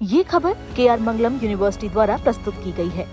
ये खबर KR मंगलम university द्वारा प्रस्तुत की गई है।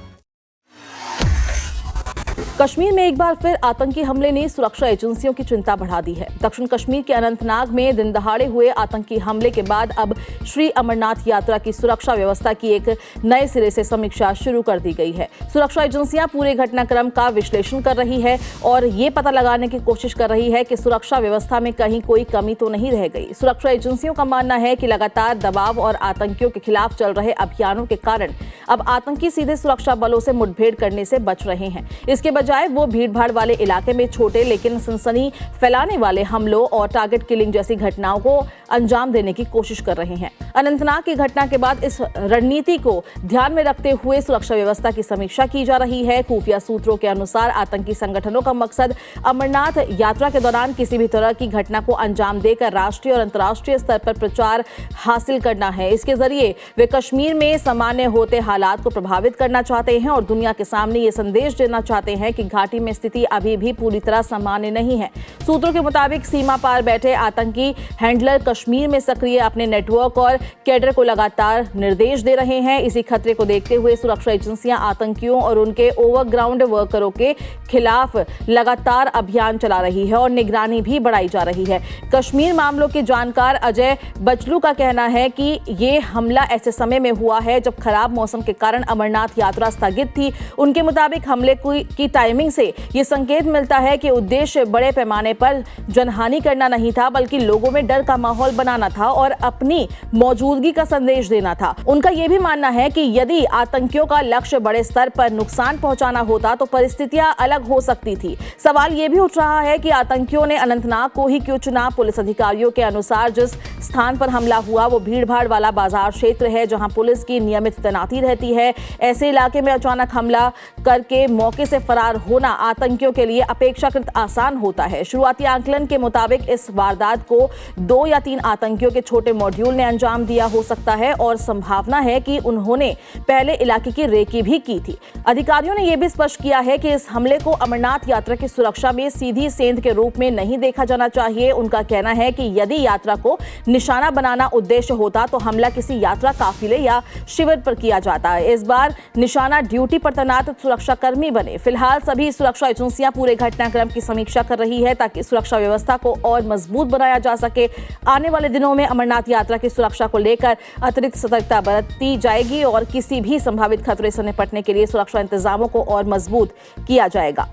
कश्मीर में एक बार फिर आतंकी हमले ने सुरक्षा एजेंसियों की चिंता बढ़ा दी है। दक्षिण कश्मीर के अनंतनाग में दिन दहाड़े हुए आतंकी हमले के बाद अब श्री अमरनाथ यात्रा की सुरक्षा व्यवस्था की एक नए सिरे से समीक्षा शुरू कर दी गई है। सुरक्षा एजेंसियां पूरे घटनाक्रम का विश्लेषण कर रही है और ये पता लगाने की कोशिश कर रही है कि सुरक्षा व्यवस्था में कहीं कोई कमी तो नहीं रह गई। सुरक्षा एजेंसियों का मानना है कि लगातार दबाव और आतंकियों के खिलाफ चल रहे अभियानों के कारण अब आतंकी सीधे सुरक्षा बलों से मुठभेड़ करने से बच रहे हैं। इसके बजाय वो भीड़भाड़ वाले इलाके में छोटे लेकिन सनसनी फैलाने वाले हमलों और टारगेट किलिंग जैसी घटनाओं को अंजाम देने की कोशिश कर रहे हैं। अनंतनाग की घटना के बाद इस रणनीति को ध्यान में रखते हुए सुरक्षा व्यवस्था की समीक्षा की जा रही है। खुफिया सूत्रों के अनुसार आतंकी संगठनों का मकसद अमरनाथ यात्रा के दौरान किसी भी तरह की घटना को अंजाम देकर राष्ट्रीय और अंतर्राष्ट्रीय स्तर पर प्रचार हासिल करना है। इसके जरिए वे कश्मीर में सामान्य होते हालात को प्रभावित करना चाहते हैं और दुनिया के सामने ये संदेश देना चाहते हैं कि घाटी में स्थिति अभी भी पूरी तरह सामान्य नहीं है। सूत्रों के मुताबिक सीमा पार बैठे आतंकी हैंडलर कश्मीर में सक्रिय अपने नेटवर्क और कैडर को लगातार निर्देश दे रहे हैं। इसी खतरे को देखते हुए सुरक्षा एजेंसियां आतंकियों और उनके ओवरग्राउंड वर्करों के खिलाफ लगातार अभियान चला रही है और निगरानी भी बढ़ाई जा रही है। कश्मीर मामलों के जानकार अजय बचलू का कहना है कि ये हमला ऐसे समय में हुआ है जब खराब मौसम के कारण अमरनाथ यात्रा स्थगित थी। उनके मुताबिक हमले की टाइमिंग से ये संकेत मिलता है कि उद्देश्य बड़े पैमाने पर जनहानि करना नहीं था बल्कि लोगों में डर का माहौल बनाना था और अपनी मौजूदगी का संदेश देना था। उनका यह भी मानना है कि यदि आतंकियों का लक्ष्य बड़े स्तर पर नुकसान पहुंचाना होता तो परिस्थितियां अलग हो सकती थी। सवाल यह भी उठ रहा है कि आतंकियों ने अनंतनाग को ही क्यों चुना। पुलिस अधिकारियों के अनुसार जिस स्थान पर हमला हुआ वो भीड़भाड़ वाला बाजार क्षेत्र है जहां पुलिस की नियमित तैनाती रहती है। ऐसे इलाके में अचानक हमला करके मौके से फरार होना आतंकियों के लिए अपेक्षाकृत आसान होता है। शुरुआती आंकलन के मुताबिक इस वारदात को 2 या 3 आतंकियों के छोटे मॉड्यूल ने अंजाम दिया हो सकता है और संभावना है कि उन्होंने पहले इलाके की रेकी भी की थी। अधिकारियों ने यह भी स्पष्ट किया है कि इस हमले को अमरनाथ यात्रा की सुरक्षा में सीधी सेंध के रूप में नहीं देखा जाना चाहिए। उनका कहना है कि यदि यात्रा को निशाना बनाना उद्देश्य होता तो हमला किसी यात्रा काफिले या शिविर पर किया जाता है। इस बार निशाना ड्यूटी पर तैनात सुरक्षाकर्मी बने। फिलहाल सभी सुरक्षा एजेंसियां पूरे घटनाक्रम की समीक्षा कर रही है ताकि सुरक्षा व्यवस्था को और मजबूत बनाया जा सके। आने वाले दिनों में अमरनाथ यात्रा की सुरक्षा को लेकर अतिरिक्त सतर्कता बरती जाएगी और किसी भी संभावित खतरे से निपटने के लिए सुरक्षा इंतजामों को और मजबूत किया जाएगा।